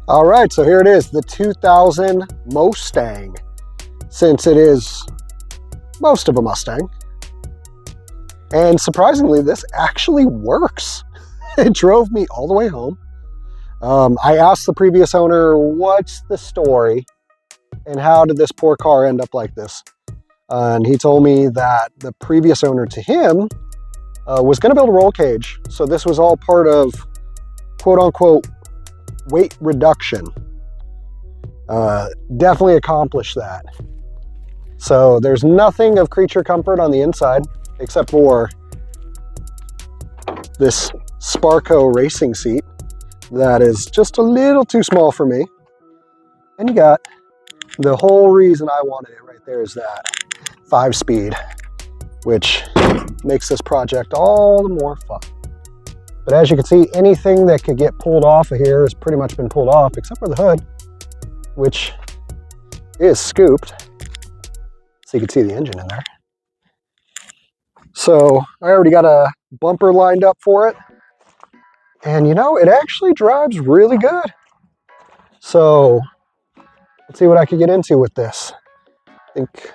All right, so here it is, the 2000 Most-tang. Since it is most of a Mustang. And surprisingly, this actually works. It drove me all the way home. I asked the previous owner, what's the story? And how did this poor car end up like this? And he told me that the previous owner to him was going to build a roll cage. So this was all part of quote unquote weight reduction. Definitely accomplished that. So there's nothing of creature comfort on the inside except for this Sparco racing seat that is just a little too small for me. And you got the whole reason I wanted it right there is that 5-speed, which makes this project all the more fun. But as you can see, anything that could get pulled off of here has pretty much been pulled off, except for the hood, which is scooped. So you can see the engine in there. So I already got a bumper lined up for it. And you know, it actually drives really good. So let's see what I could get into with this. I think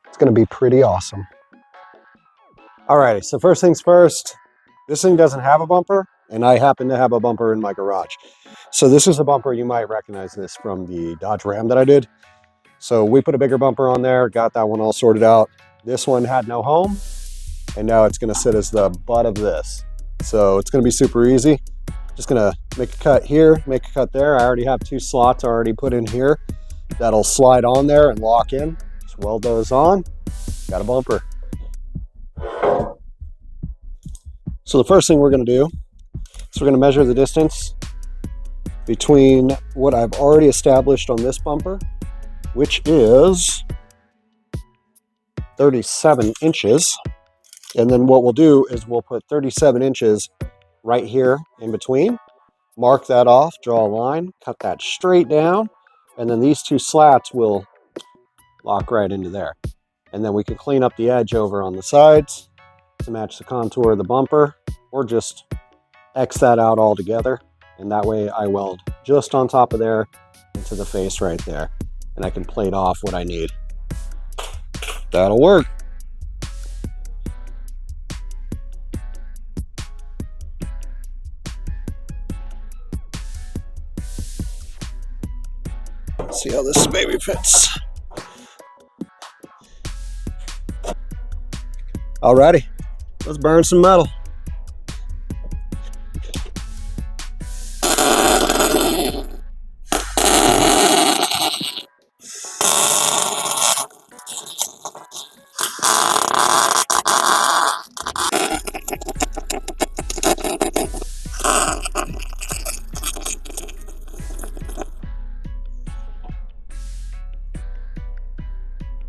it's going to be pretty awesome. Alrighty, so first things first, this thing doesn't have a bumper, and I happen to have a bumper in my garage. So this is a bumper, you might recognize this from the Dodge Ram that I did. So we put a bigger bumper on there, got that one all sorted out. This one had no home, and now it's going to sit as the butt of this. So it's going to be super easy. Just going to make a cut here, make a cut there. I already have 2 slots already put in here. That'll slide on there and lock in. Just weld those on. Got a bumper. So the first thing we're going to do is we're going to measure the distance between what I've already established on this bumper, which is 37 inches. And then what we'll do is we'll put 37 inches right here in between, mark that off, draw a line, cut that straight down, and then these 2 slats will lock right into there. And then we can clean up the edge over on the sides to match the contour of the bumper, or just X that out altogether. And that way I weld just on top of there into the face right there. And I can plate off what I need. That'll work. Let's see how this baby fits. Alrighty, let's burn some metal.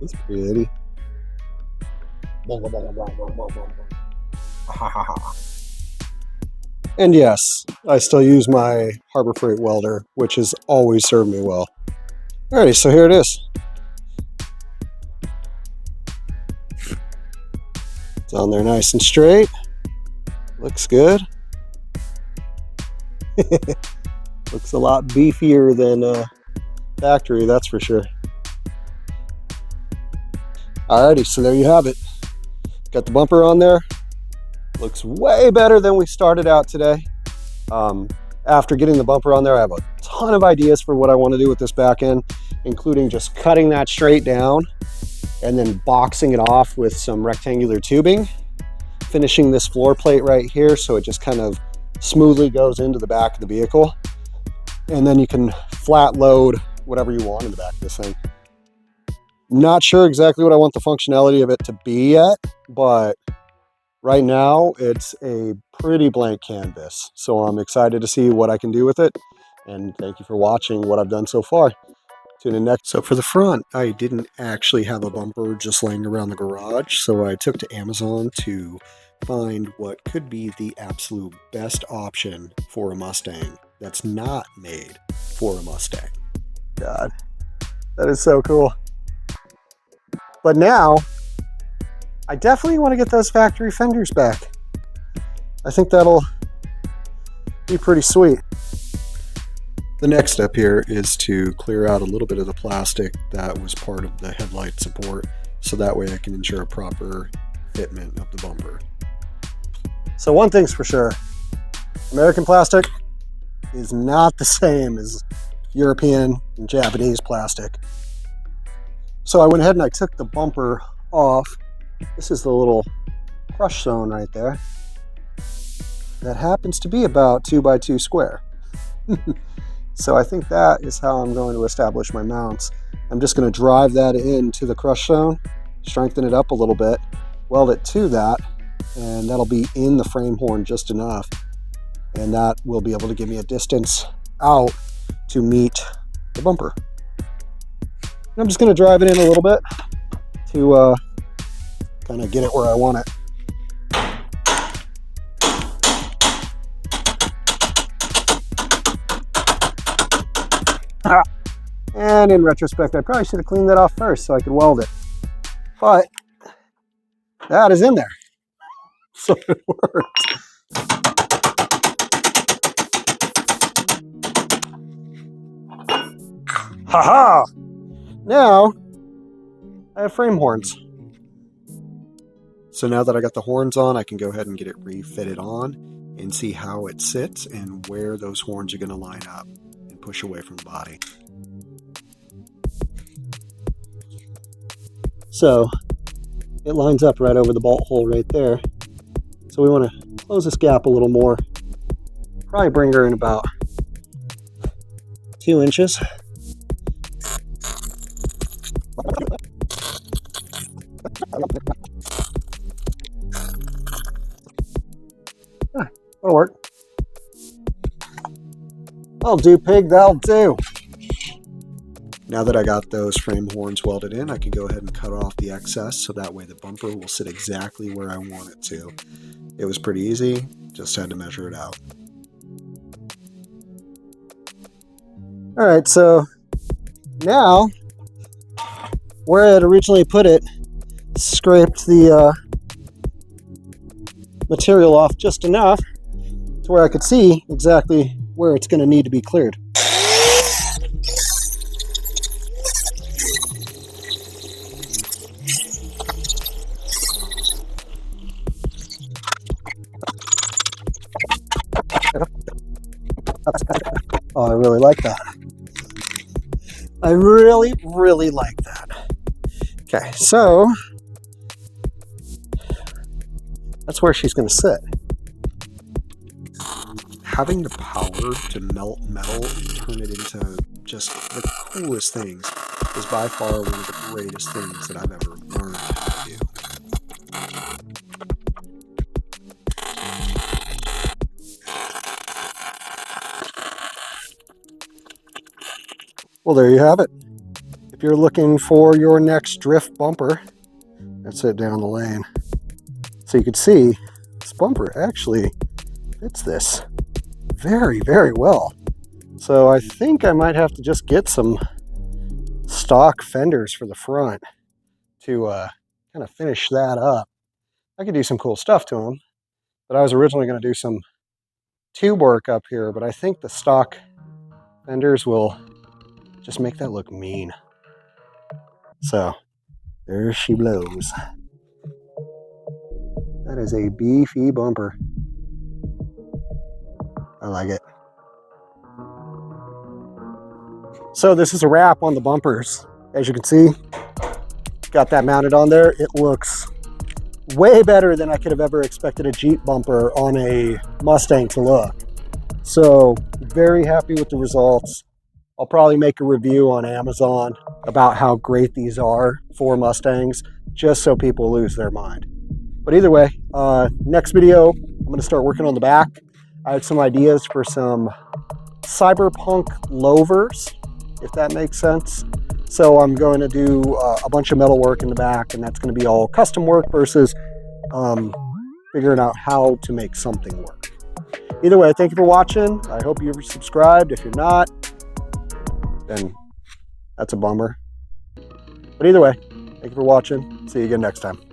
That's pretty. And yes, I still use my Harbor Freight welder, which has always served me well. Alrighty, so here it is. It's on there nice and straight. Looks good. Looks a lot beefier than factory, that's for sure. Alrighty, so there you have it. Got the bumper on there. Looks way better than we started out today. After getting the bumper on there, I have a ton of ideas for what I want to do with this back end, including just cutting that straight down and then boxing it off with some rectangular tubing, finishing this floor plate right here so it just kind of smoothly goes into the back of the vehicle. And then you can flat load whatever you want in the back of this thing. Not sure exactly what I want the functionality of it to be yet, but right now it's a pretty blank canvas. So I'm excited to see what I can do with it. And thank you for watching what I've done so far. Tune in next. So for the front, I didn't actually have a bumper just laying around the garage. So I took to Amazon to find what could be the absolute best option for a Mustang that's not made for a Mustang. God, that is so cool. But now, I definitely want to get those factory fenders back. I think that'll be pretty sweet. The next step here is to clear out a little bit of the plastic that was part of the headlight support, so that way I can ensure a proper fitment of the bumper. So one thing's for sure, American plastic is not the same as European and Japanese plastic. So I went ahead and I took the bumper off. This is the little crush zone right there. That happens to be about 2 by 2 square. So I think that is how I'm going to establish my mounts. I'm just going to drive that into the crush zone, strengthen it up a little bit, weld it to that, and that'll be in the frame horn just enough. And that will be able to give me a distance out to meet the bumper. And I'm just going to drive it in a little bit to kind of get it where I want it. And in retrospect, I probably should have cleaned that off first so I could weld it. But that is in there. So it worked. Haha! Now I have frame horns. So now that I got the horns on, I can go ahead and get it refitted on and see how it sits and where those horns are going to line up and push away from the body. So it lines up right over the bolt hole right there. So we want to close this gap a little more. Probably bring her in about 2 inches. That'll work. That'll do, pig, that'll do. Now that I got those frame horns welded in, I can go ahead and cut off the excess so that way the bumper will sit exactly where I want it to. It was pretty easy, just had to measure it out. Alright, so now where I had originally put it, scraped the material off just enough to where I could see exactly where it's going to need to be cleared. Oh, I really like that. I really, really like that. Okay, so that's where she's going to sit. Having the power to melt metal and turn it into just the coolest things is by far one of the greatest things that I've ever learned how to do. Well, there you have it. If you're looking for your next drift bumper, that's it down the lane. So you can see this bumper actually fits this very, very well. So I think I might have to just get some stock fenders for the front to kind of finish that up. I could do some cool stuff to them, but I was originally going to do some tube work up here, but I think the stock fenders will just make that look mean. So there she blows. That is a beefy bumper. I like it. So this is a wrap on the bumpers. As you can see, got that mounted on there. It looks way better than I could have ever expected a Jeep bumper on a Mustang to look. So very happy with the results. I'll probably make a review on Amazon about how great these are for Mustangs, just so people lose their mind. But either way, next video, I'm going to start working on the back. I have some ideas for some cyberpunk louvers, if that makes sense. So I'm going to do a bunch of metal work in the back, and that's going to be all custom work versus figuring out how to make something work. Either way, thank you for watching. I hope you're subscribed. If you're not, then that's a bummer. But either way, thank you for watching. See you again next time.